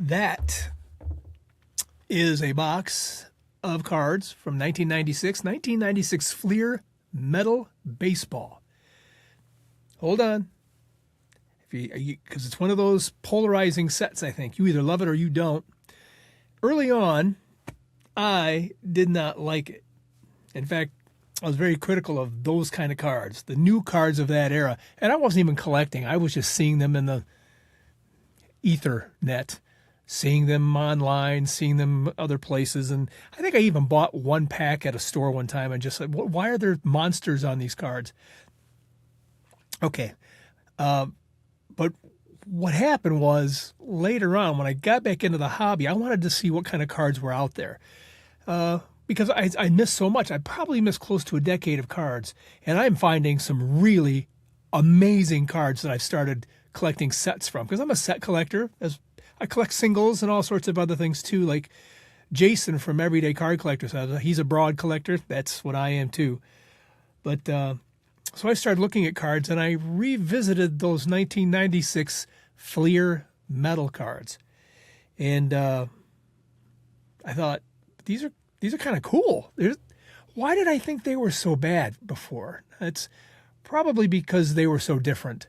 That is a box of cards from 1996 Fleer Metal Baseball. Hold on. Because it's one of those polarizing sets, I think. You either love it or you don't. Early on, I did not like it. In fact, I was very critical of those kind of cards, the new cards of that era. And I wasn't even collecting. I was just seeing them in the ether net, seeing them online, seeing them other places. And I think I even bought one pack at a store one time and just said, why are there monsters on these cards? Okay. But what happened was later on, when I got back into the hobby, I wanted to see what kind of cards were out there. Because I missed so much. I probably missed close to a decade of cards. And I'm finding some really amazing cards that I've started collecting sets from. Because I'm a set collector. I collect singles and all sorts of other things too. Like Jason from Everyday Card Collectors, he's a broad collector. That's what I am too. But so I started looking at cards, and I revisited those 1996 Fleer metal cards. And I thought, these are kind of cool. Why did I think they were so bad before? It's probably because they were so different.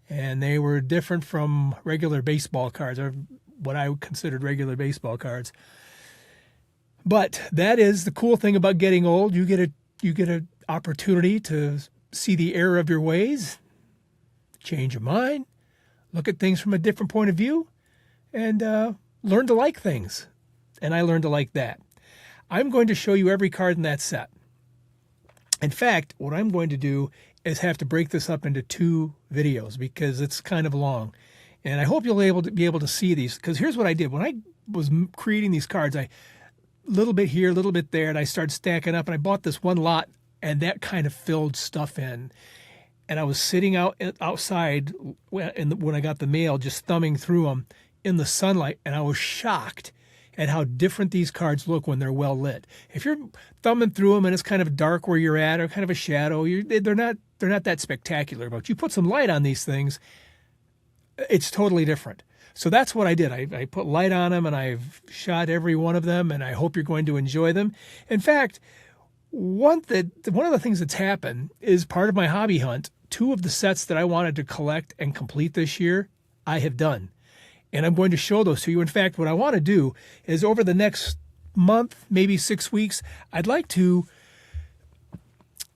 And they were different from regular baseball cards, or what I considered regular baseball cards. But that is the cool thing about getting old. You get an opportunity to see the error of your ways, change your mind, look at things from a different point of view, and learn to like things. And I learned to like that. I'm going to show you every card in that set. In fact, what I'm going to do is have to break this up into 2 videos because it's kind of long. And I hope you'll be able to see these, because here's what I did. When I was creating these cards, a little bit here, a little bit there, and I started stacking up, and I bought this one lot, and that kind of filled stuff in. And I was sitting outside when I got the mail, just thumbing through them in the sunlight, and I was shocked at how different these cards look when they're well lit. If you're thumbing through them and it's kind of dark where you're at, or kind of a shadow, they're not that spectacular. But you put some light on these things, it's totally different. So that's what I did. I put light on them, and I've shot every one of them, and I hope you're going to enjoy them. In fact, one of the things that's happened is part of my hobby hunt. 2 of the sets that I wanted to collect and complete this year, I have done. And I'm going to show those to you. In fact, what I want to do is over the next month, maybe 6 weeks, I'd like to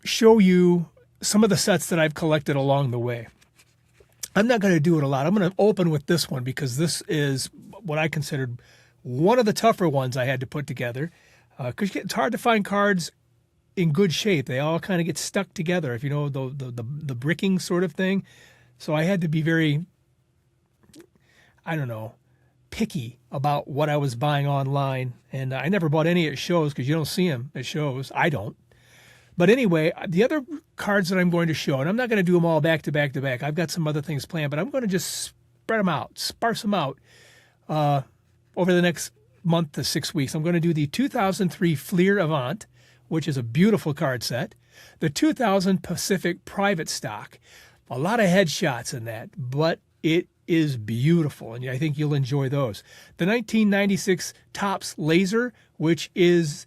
show you some of the sets that I've collected along the way. I'm not going to do it a lot. I'm going to open with this one because this is what I considered one of the tougher ones I had to put together. Because it's hard to find cards in good shape. They all kind of get stuck together, if you know the bricking sort of thing. So I had to be very, picky about what I was buying online. And I never bought any at shows because you don't see them at shows. I don't. But anyway, the other cards that I'm going to show, and I'm not going to do them all back to back to back. I've got some other things planned, but I'm going to just spread them out, sparse them out over the next month to 6 weeks. I'm going to do the 2003 Fleer Avant, which is a beautiful card set. The 2000 Pacific Private Stock. A lot of headshots in that, but it is beautiful, and I think you'll enjoy those. The 1996 Topps Laser, which is,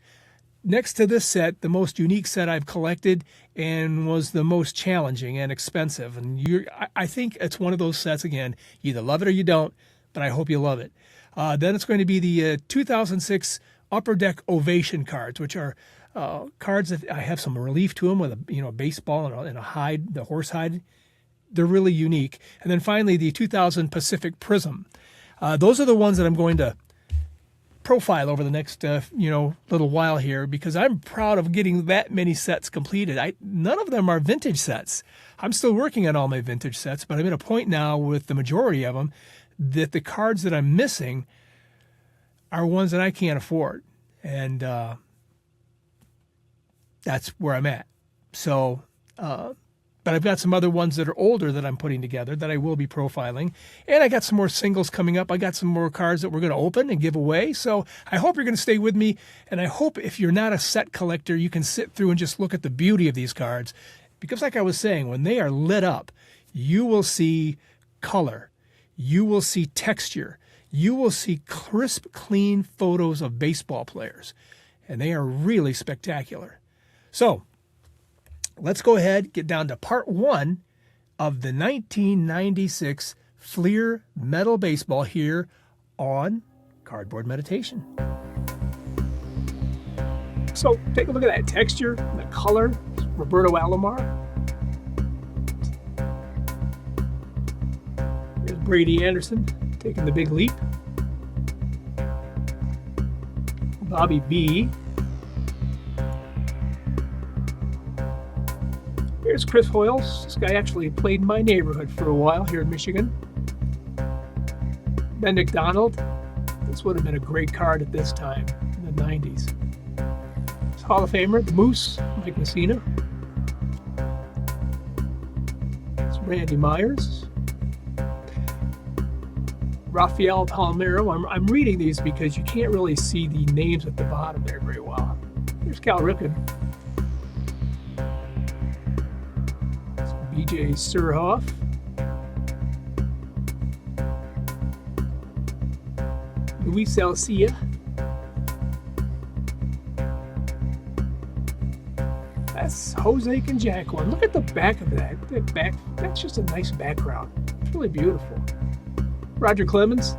next to this set, the most unique set I've collected and was the most challenging and expensive. And I think it's one of those sets, again, you either love it or you don't, but I hope you love it. Then it's going to be the 2006 Upper Deck Ovation cards, which are cards that I have some relief to them with a baseball and a hide, the horse hide. They're really unique. And then finally, the 2000 Pacific Prism. Those are the ones that I'm going to profile over the next little while here, because I'm proud of getting that many sets completed. None of them are vintage sets. I'm still working on all my vintage sets, but I'm at a point now with the majority of them that the cards that I'm missing are ones that I can't afford. And that's where I'm at. So, but I've got some other ones that are older that I'm putting together that I will be profiling. And I got some more singles coming up. I got some more cards that we're going to open and give away. So I hope you're going to stay with me. And I hope if you're not a set collector, you can sit through and just look at the beauty of these cards. Because like I was saying, when they are lit up, you will see color. You will see texture. you will see crisp, clean photos of baseball players, and they are really spectacular. So let's go ahead, get down to part 1 of the 1996 Fleer Metal Baseball here on Cardboard Meditation. So take a look at that texture, the color, Roberto Alomar. Here's Brady Anderson taking the big leap. Bobby B. Here's Chris Hoyles. This guy actually played in my neighborhood for a while here in Michigan. Ben McDonald. This would have been a great card at this time in the 90s. It's Hall of Famer, the Moose, Mike Messina. It's Randy Myers. Rafael Palmeiro. I'm reading these because you can't really see the names at the bottom there very well. Here's Cal Ripken. BJ Surhoff. Luis Alcia. That's Jose Canjaquin. Look at the back of that. That's just a nice background. It's really beautiful. Roger Clemens.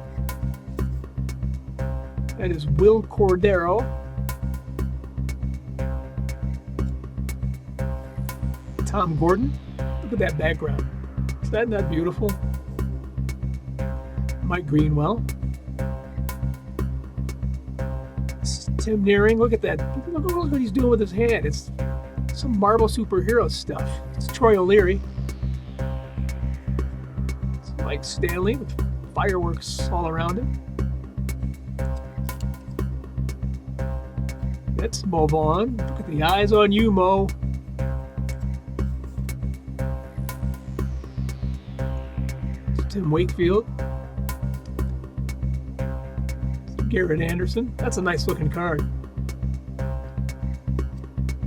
That is Will Cordero. Tom Gordon. Look at that background. Is that not beautiful? Mike Greenwell. It's Tim Nearing. Look at that. Look what he's doing with his hand. It's some Marvel superhero stuff. It's Troy O'Leary. It's Mike Stanley with fireworks all around him. That's Mo Vaughn. Look at the eyes on you, Mo. Tim Wakefield. Garrett Anderson. That's a nice looking card.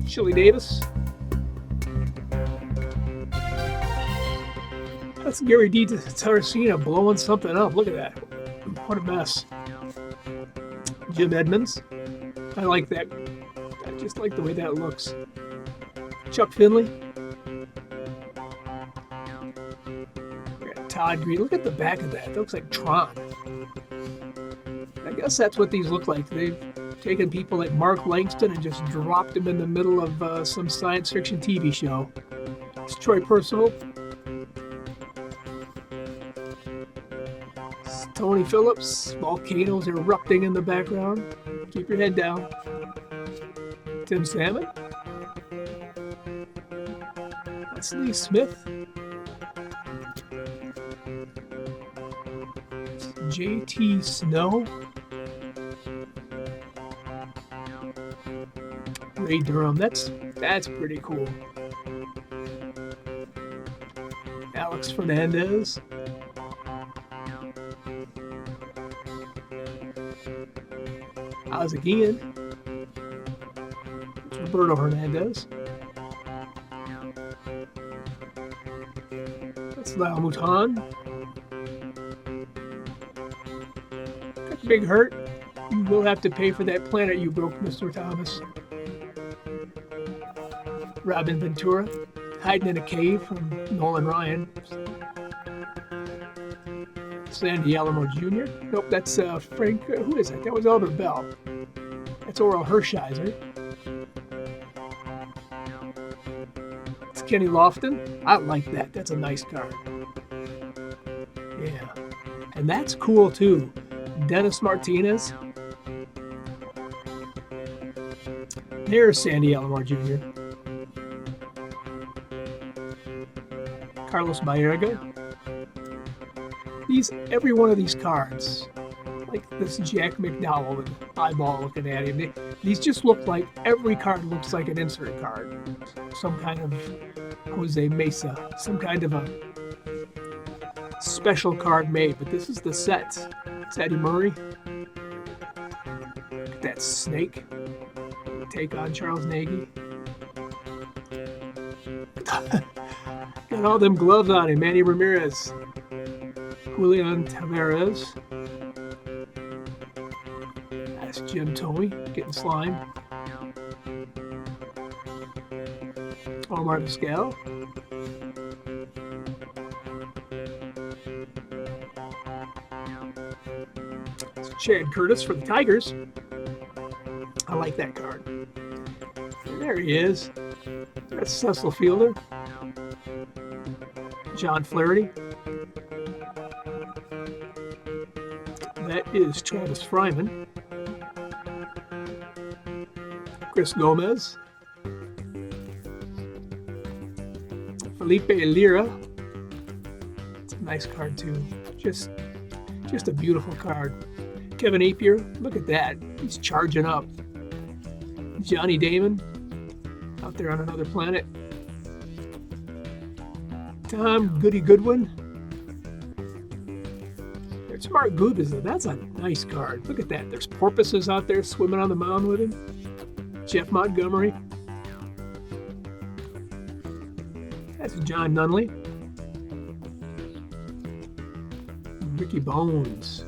Chili Davis. That's Gary D. Tarasina blowing something up. Look at that. What a mess. Jim Edmonds. I like that. I just like the way that looks. Chuck Finley. Todd Green. Look at the back of that. It looks like Tron. I guess that's what these look like. They've taken people like Mark Langston and just dropped them in the middle of some science fiction TV show. It's Troy Percival. It's Tony Phillips. Volcanoes erupting in the background. Keep your head down. Tim Salmon. That's Lee Smith. J.T. Snow. Ray Durham. That's pretty cool. Alex Fernandez. Ozzie Guillen. Roberto Hernandez. That's Lyle Mouton. Big hurt. You will have to pay for that planet you broke, Mr. Thomas. Robin Ventura, hiding in a cave from Nolan Ryan. Sandy Alomar Jr. Nope, that's Frank. Who is that? That was Albert Bell. That's Oral Hershiser. It's Kenny Lofton. I like that. That's a nice card. Yeah. And that's cool too. Dennis Martinez. There's Sandy Alomar Jr. Carlos Baerga. Every one of these cards, like this Jack McDowell and eyeball looking at him, these just look like, every card looks like an insert card. Some kind of Jose Mesa, some kind of a special card made, but this is the set. It's Eddie Murray. Look at that snake. Take on Charles Nagy. Got all them gloves on him. Manny Ramirez. Julian Tavares. Jim Tomey getting slimed. Omar Vizquel. It's Chad Curtis for the Tigers. I like that card. And there he is. That's Cecil Fielder. John Flaherty. That is Travis Fryman. Chris Gomez. Felipe Lira. It's a nice card too. Just a beautiful card. Kevin Napier, look at that. He's charging up. Johnny Damon, out there on another planet. Tom Goody Goodwin. There's Mark Gubis. That's a nice card. Look at that. There's porpoises out there swimming on the mound with him. Jeff Montgomery. That's John Nunley. Ricky Bones.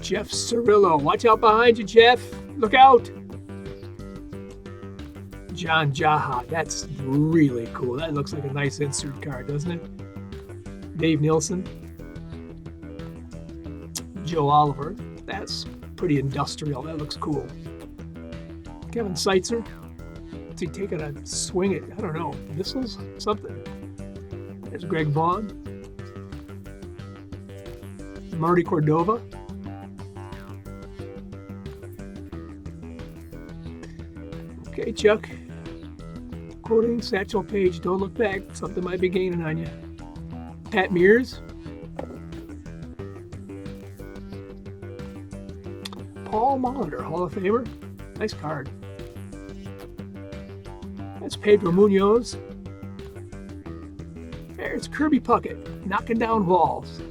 Jeff Cirillo. Watch out behind you, Jeff. Look out. John Jaha. That's really cool. That looks like a nice insert card, doesn't it? Dave Nielsen. Joe Oliver. That's pretty industrial. That looks cool. Kevin Seitzer. Is he taking a swing at, I don't know, missiles? Something. There's Greg Vaughn. Marty Cordova. Okay, Chuck. Quoting Satchel Paige, don't look back. Something might be gaining on you. Pat Mears. Paul Molitor, Hall of Famer. Nice card. That's Pedro Munoz. There's Kirby Puckett, knocking down walls.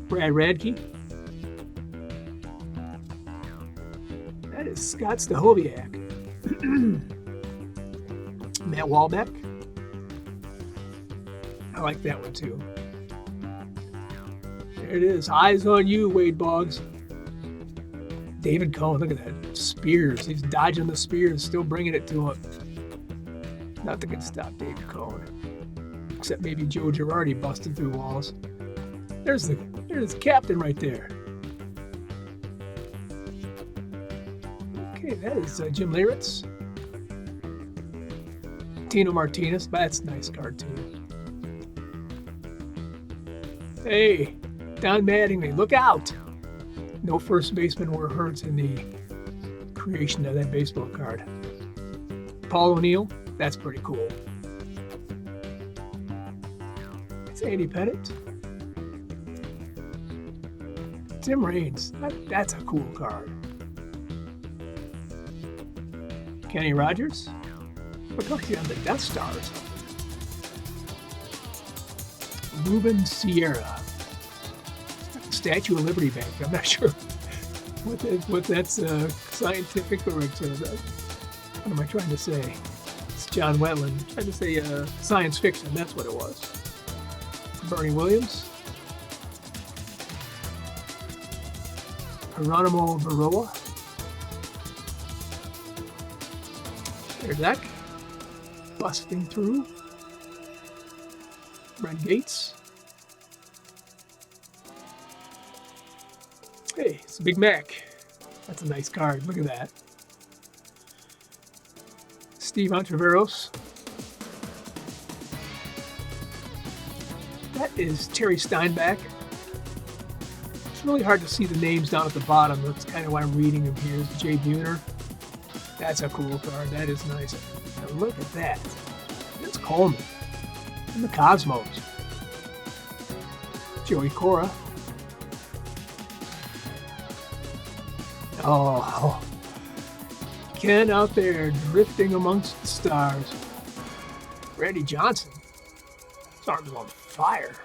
Brad Radke. That is Scott Stahoviak. Matt Walbeck. I like that one too. There it is. Eyes on you, Wade Boggs. David Cohn, look at that. Spears. He's dodging the spears, still bringing it to him. Nothing can stop David Cohn. Except maybe Joe Girardi busting through walls. There's the captain right there. Okay, that is Jim Leyritz. Tino Martinez, that's a nice card too. Hey, Don Mattingly, look out! No first baseman were hurt in the creation of that baseball card. Paul O'Neill, that's pretty cool. It's Andy Pettit. Tim Raines, that's a cool card. Kenny Rogers. Look how he's on the Death Stars. Ruben Sierra. Statue of Liberty Bank. I'm not sure what that's scientific or what am I trying to say? It's John Wetland. I'm trying to say science fiction. That's what it was. Bernie Williams. Geronimo Baroa. There's that. Busting through. Brent Gates. Hey, it's Big Mac. That's a nice card. Look at that. Steve Entreveros. That is Terry Steinbach. It's really hard to see the names down at the bottom. That's kind of why I'm reading them here. It's Jay Buhner. That's a cool card. That is nice. Now look at that. It's Coleman. And the Cosmos. Joey Cora. Oh, Ken out there drifting amongst the stars. Randy Johnson. His arms are on fire.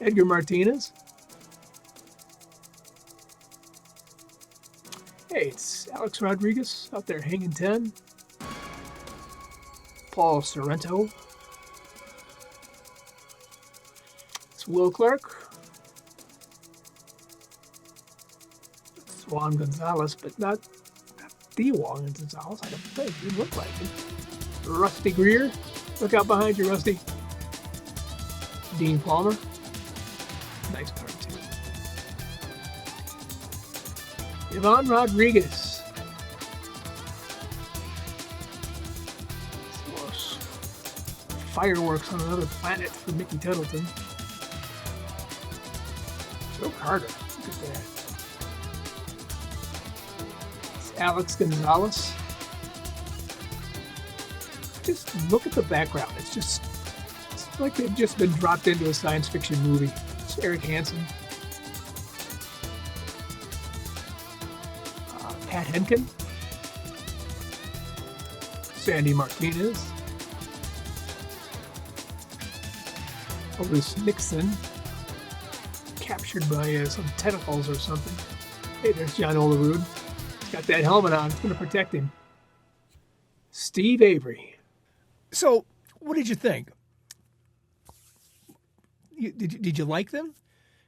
Edgar Martinez. Hey, it's Alex Rodriguez out there hanging 10. Paul Sorrento. It's Will Clark. It's Juan Gonzalez, but not the Juan Gonzalez. I don't think. He looked like it. Rusty Greer. Look out behind you, Rusty. Dean Palmer. Nice card, too. Ivan Rodriguez. Fireworks on Another Planet for Mickey Tuttleton. Joe Carter. Look at that. It's Alex Gonzalez. Just look at the background. It's like they've just been dropped into a science fiction movie. It's Eric Hansen. Pat Henkin. Sandy Martinez. Otis Nixon. Captured by some tentacles or something. Hey, there's John Olerud. He's got that helmet on. It's going to protect him. Steve Avery. So, what did you think? Did you like them?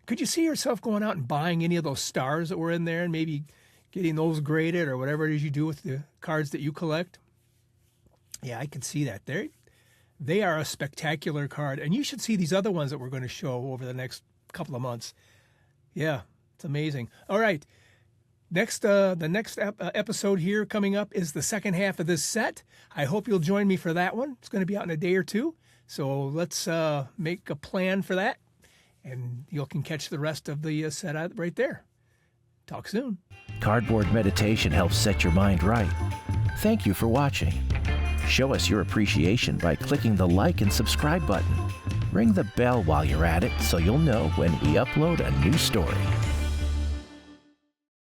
Could you see yourself going out and buying any of those stars that were in there and maybe getting those graded or whatever it is you do with the cards that you collect? Yeah, I can see that. They are a spectacular card, and you should see these other ones that we're going to show over the next couple of months. Yeah, it's amazing. All right, the next episode here coming up is the second half of this set. I hope you'll join me for that one. It's going to be out in a day or two, so let's make a plan for that, and you can catch the rest of the set out right there. Talk soon. Cardboard meditation helps set your mind right. Thank you for watching. Show us your appreciation by clicking the like and subscribe button. Ring the bell while you're at it so you'll know when we upload a new story.